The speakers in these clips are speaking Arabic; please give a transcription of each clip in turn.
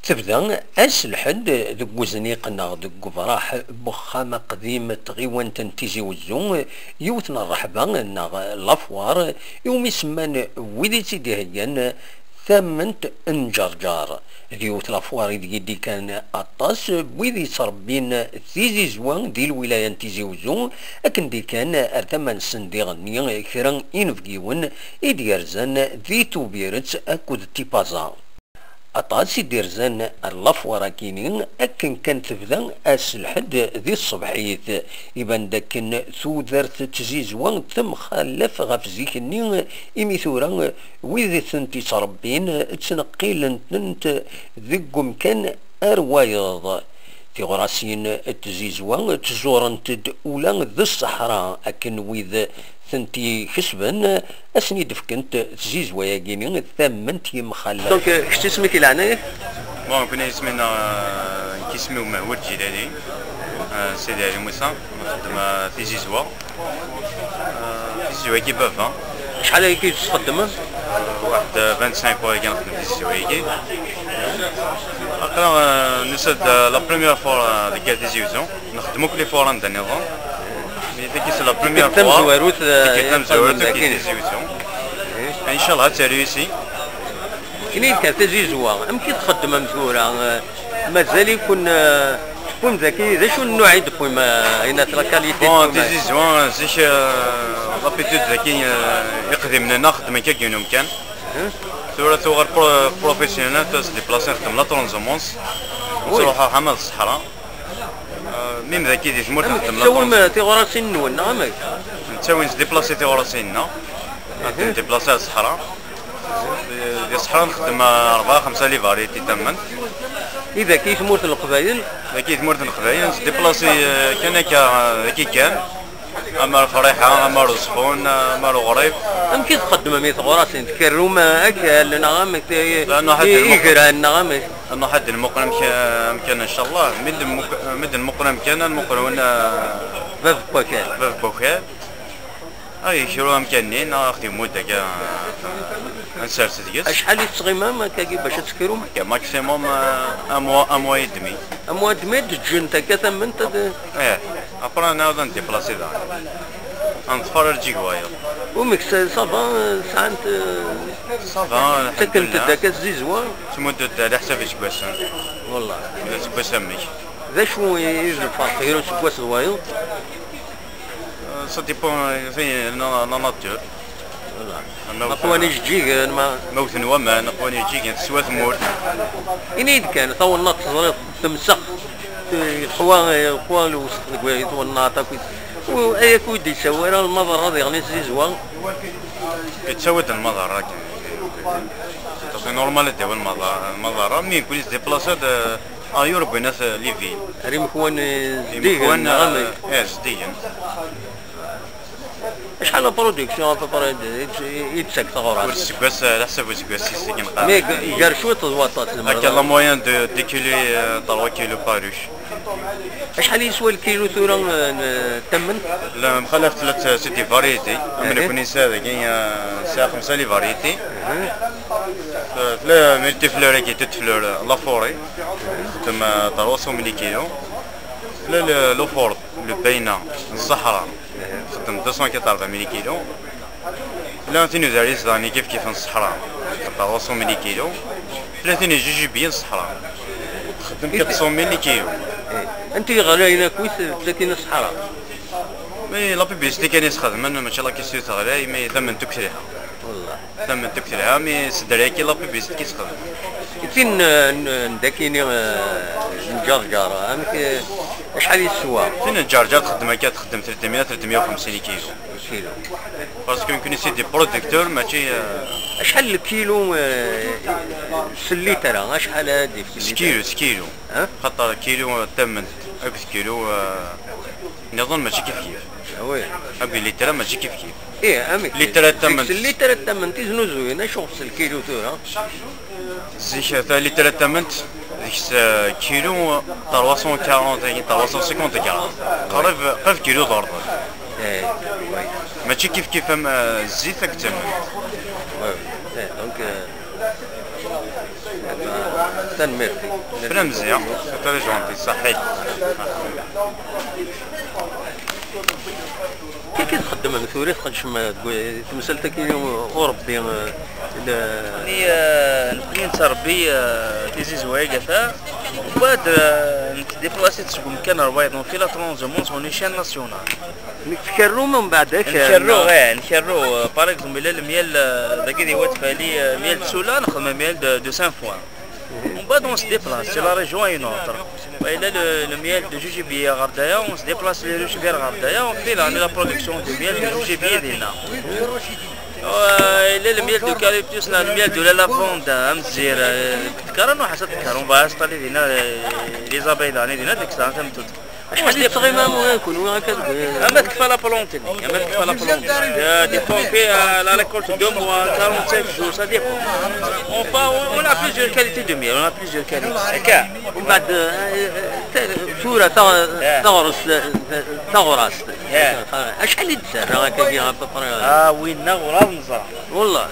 تبدا اس الحد ذك وزنيق ناغ ذك فراح بخامة قديمة غيوان تنتيزي وزون يوتنا الرحبة ناغ لافوار يوم يسمان ويدي تيدي هيان ثمنت انجرجار ديوت لافوار دي كان اطاس بويدي صربين تيزي زوان دي الولاية تيزي وزون اكن دي كان ارتمان سنديغني كران انفقيون ايديرزان ذي توبيرت اكود تيبازا أطاس يديرزان اللافوارا كينين أكن كان تبدا أس الحد ذي الصبحيت يبان داكن ثودرت تزيزوان ثم خلف غف زيكني إميثورا ويذي ثنتي صربين تنقيل تنت ذقم كان أروايض تغراسين التزيزوان تزورن تدولا ذي الصحراء أكن ويذ ثنتي كسبن اسني دفكنت تزيز وياكيني ثمنت يمخلف دونك شتي سميتي لعناك؟ بون كنا اسمنا كيسميو مهود جلالي سيدي علي موسى نخدم في زيزوا في زيزوا كي بافا شحال هيك تخدم؟ واحد 25 وا كنخدم في زيزوا كي اقرا نسد لا بروميير فوا ديك في زيزوا نخدمو كل فوا عندنا نظام c'est la première fois ان شاء الله تريسي كاين كتزيزوا ام كيتخدم مزورا مازال يكون ذكي ذا شو النوع يدبو ما هنا لا كاليتي بون تزيزوا زيش لابيتود ذكي يقدم لنا خدمه كاين كان ثورة ثوغر بروفيسيونال تاس ديبلاسي نخدم لا ترونزومونس تروح حمل الصحراء ميم ذاكي دي ثمور نخدم لا تساوم تيغوراسين نون نعمك نتساوي نديبلاسي تيغوراسيننا نديبلاسي على الصحراء ديال الصحراء نخدم 4-5 لي فاريتي تمن إذا كي ثمور القبايل ذاكي ثمور القبايل نديبلاسي كان ذاكي كان أما فريحة أما رزقون أما غريب أم كي تقدم ميت غراسين تكرروا ما أكل نعمك يقرا نعمك أنه حد المقرم كان إن شاء الله مد المقرم كان المقرون باب بوكال أي شروع مكانين أختي مدة كا نسرت ديال شحال يتصغيما ما كاكي باش تسكروا ماكسيموم أموا يدمي تجي نتا كثمنت إيه أبرا نعاود نديبلاسي دار نتفرج جيكوايا وميكس صافا ساعات صافا سكنت داك الزيزوا تمدد على حساب سكواسن والله سكواسن ميك ذا شو الفرق غير سكواس وايض سا ديبون في لا ناتور نقواني جيك ما موت وما نقواني جيك سوا ثمور إنيد كان ثو النط صغير تمسخ خوان الوسط كويس والناطا وأي كود يسوي راه المظهر هذا يعني زيزوا يتسود المظهر راك سي نورمال ديال المظهر مي يكون ديبلاسات يوروب ناس ليفيل ريم خوان زديان زديان شحال برودكسيون يتسك ثغرات والسكواس على حسب السكواس سيكين قاع مي قال شويه الوطات هكا لا موين دو كيلو 3 كيلو باروش شحال يسوى الكيلو ثورة تمن؟ لا مخلف ثلاث سيتي فاريتي من يكون ساده كاين ساعه 5 لي فاريتي لا ملتي فلور كي تتفلور لا فوري خدم 300 ملي كيلو لا لو فورد لو بينا الصحراء خدم 240 ملي كيلو لا ثاني زاريس داني كيف الصحراء 300 ملي كيلو لا ثاني جوجوبيين الصحراء خدم 400 ملي كيلو انت غلاينا كويس 30 الصحراء مي لا بيبيستي كان يخدم ما شاء الله كيسيو تغلاي مي ثمن تكثرها والله ثمن تكثرها مي سدريا كي لا بيبيستي كيسخدم فين داكيني الجرجره امك شحال يسوى فين الجرجره تخدم كتخدم 350 كيلو باسكو يمكن سيدي برودكتور ماشي شحال الكيلو سليتر شحال هادي في كيلو خاطر كيلو ثمن اكس كيلو نظن ماشي كيف وي ابي لتر ماشي كيف ايه امك لتر الثمن لتر الثمن تيزنو زوينه شوف الكيلو ثورة زيك لتر الثمن كيلو 340 350 غرام قريب كيلو ضرب ايه ماشي كيف الزيت الثمن دونك تنميرتي فلا مزيان تري جونتي صحيت. كي تخدم مثوري تقدش ما تمثلتك اليوم وربي يعني نبقي نتربي تيزي زوايقة فا ومن بعد نتديبلاسي تسوق مكان روايض في لا ترونزمونس اون ايشيل ناسيونال. نكررو من بعدك نكررو باغ اكزومبل الميال داكي دي وات فالي ميال تسولا نخدم ميال دو 5 فوا ومن بعد اون سديبلاس سي لا ريجيون اون اوتر والا لو ميال دو جوجيبيه غردايا اون سديبلاس لي روجيبير غردايا وفي لا برودكسيون دو ميال دو جوجيبيه ديالنا. إلا الميال دو كاليبتوس الميال دو لافوندا مزير تكرر حسب تكرر باش طالي دينا لي زابيلاني دينا ديك الساعه تمتد شحال ديال الصغيمه ويكون هكا اما تكفى لا بلونتيني اما تكفى لا بلونتيني ديبون في لا ريكولت دو موا 45 جور سا ديبون اون با اون ا بليزيور كاليتي دو ميال اون ا بليزيور كاليتي هكا ومن بعد ثوره تغرس شحال يتسرى هكا فيها بابا وين غراب نزرع والله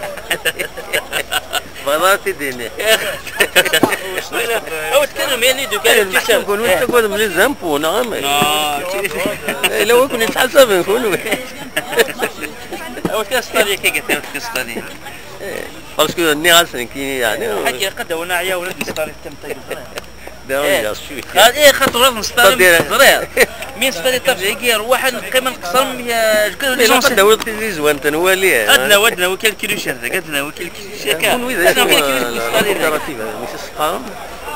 بغضاتي ديني او تكلم يعني دو كاليتي نكون وتقول من الزنبو نعم لو كنت نتحسب نكون او كاستاري كي قلت كاستاري باسكو الناس كي يعني حكي قد وانا عيا ولا كاستاري تم طيب داوي هذه خاطر نستاري صغير مين ستاري ترجع واحد قيمه نقصر كل داوي تيزي زوين تنوالي ودنا وكل كيلو شهر قدنا وكل كيلو شهر وكل كيلو مش السقام.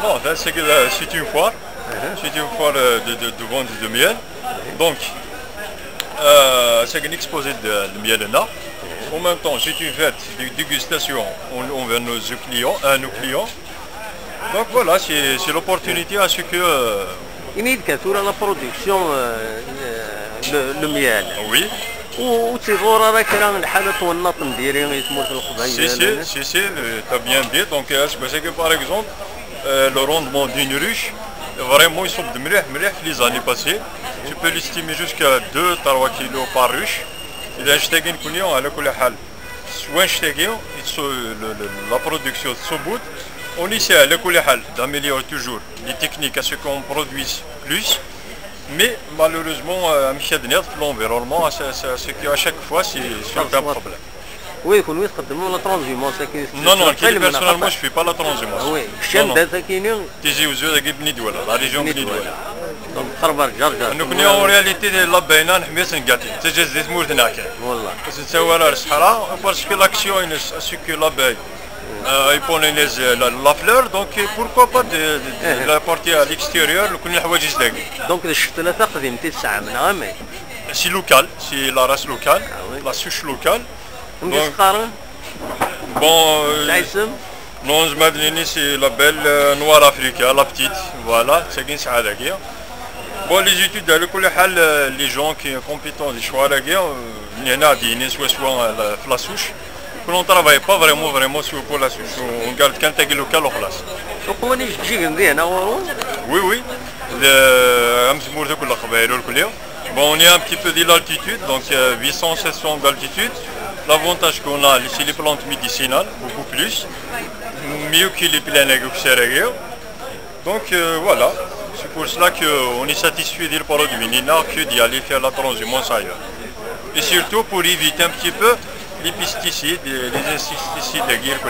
Non, là, c'est une foire. C'est une foire de vente de miel. Donc, c'est une exposé de miel là. En même temps, c'est une fête de dégustation envers nos clients. Donc voilà, c'est l'opportunité à ce que... ينيد كثورة لا برودكسيون لو ميال. Oui. وتصيغور راك راه الحالة والنط نديري يسمو في القبيل. Si, t'as bien dit. Donc, c'est que par exemple, le rendement d'une ruche, vraiment, ils sont de les années passées. Tu peux l'estimer jusqu'à 2-3 kilos par ruche. Il a acheté une couillon à la couleur. Soit acheté la production de ce bout, on essaie à la couleur d'améliorer toujours les techniques à ce qu'on produise plus. Mais malheureusement, l'environnement, ce qui à chaque fois, c'est un problème. Oui, يكون يستخدموا لا ترانزيمون ساكن. Non, personnellement, je ne fais pas la transhumance. Oui, الشام ساكنين. تيجي وزوج بني دولة، لا ريجيون بني دولة. دونك خربر جرجر. نكون اون رياليتي لا بينا نحميس نقاتي، تجي زيت مورتنا كان. والله. بس نسوي على الصحراء باسكو لاكسيون سكو لا باي. ils pollinisent la fleur, donc pourquoi pas de la porter à l'extérieur, le connaît الحوايج زداقي. دونك الشتله قديمتي الساعه من عامين. C'est local, c'est la race locale, la souche locale. Donc, bon, non, c'est la belle noire africaine, la petite, voilà, c'est une saadagia. Bon, les études, les gens qui sont compétents, les choix à il y en a des soit la souche. On ne travaille pas vraiment pour la souche, on garde qu'un tag local en place. Oui, bon, on est un petit peu de l'altitude, donc 800-700 d'altitude. L'avantage qu'on a, c'est les plantes médicinales, beaucoup plus, mieux que les planètes extérieures. Donc voilà, c'est pour cela qu'on est satisfait des produits, il n'y a que d'y aller faire la transhumance ailleurs. Et surtout pour éviter un petit peu les pesticides, les insecticides de guerre,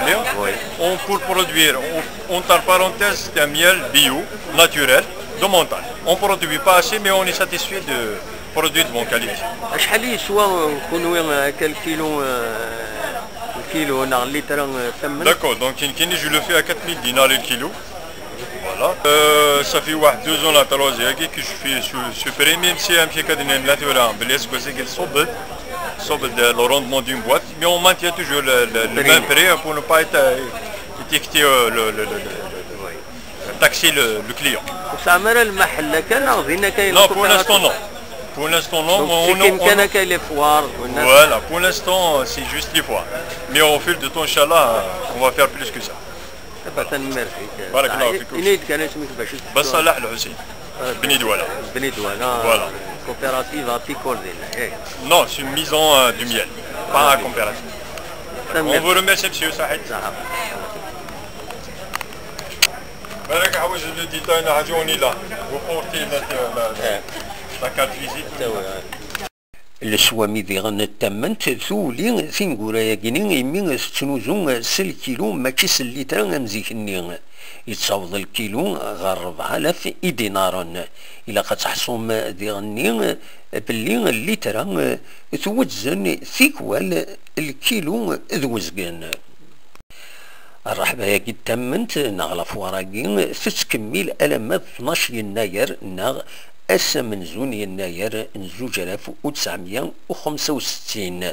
on pour produire, entre parenthèses, un miel bio, naturel, de montagne. On ne produit pas assez, mais on est satisfait de produits de bonne qualité. شحال يسوى كونوا كالكيلو الكيلو ناع الليتر ثمن. D'accord, donc je le fais à 4000 dinars le kilo. Voilà. Ça fait 2 ans la troisième que je fais ce prix, même si un petit peu de naturel, parce que c'est le rendement d'une boîte, mais on maintient toujours le même prix pour ne pas être étiqueté taxer le client. Non, pour l'instant non. Pour l'instant non. Voilà, pour l'instant c'est juste les foires. Mais au fil de temps, Inch'Allah, on va faire plus que ça. بارك الله فيكم. ينيد كان اسمك باش بس صلاح الحسين بني دوالا. بني دوالا. Voilà. Coopérative apicole ديالنا. Non, c'est une maison du miel, pas un coopérative. On vous remercie, monsieur Saïd. بالك حوايج لو ديتاي نعجوني لا وبورتي لا كارت فيزيت السوامي ذي غنتمنت ثولي ثينقورا ياكيني يمين ستنوزون سل كيلو ماشي سليترا مزيكني يتصاوض الكيلو غير 4000 دينار إلا كتحصوم ذي غني بلي الليترا توزن ثيكوال الكيلو ذوزقان الرحبة ياكي تمنت ناغ لافواراكي تتكمل ألمات 12 يناير ناغ من زون يناير 2965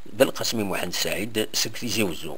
بالقسم محمد سعيد سكتيزي وزو.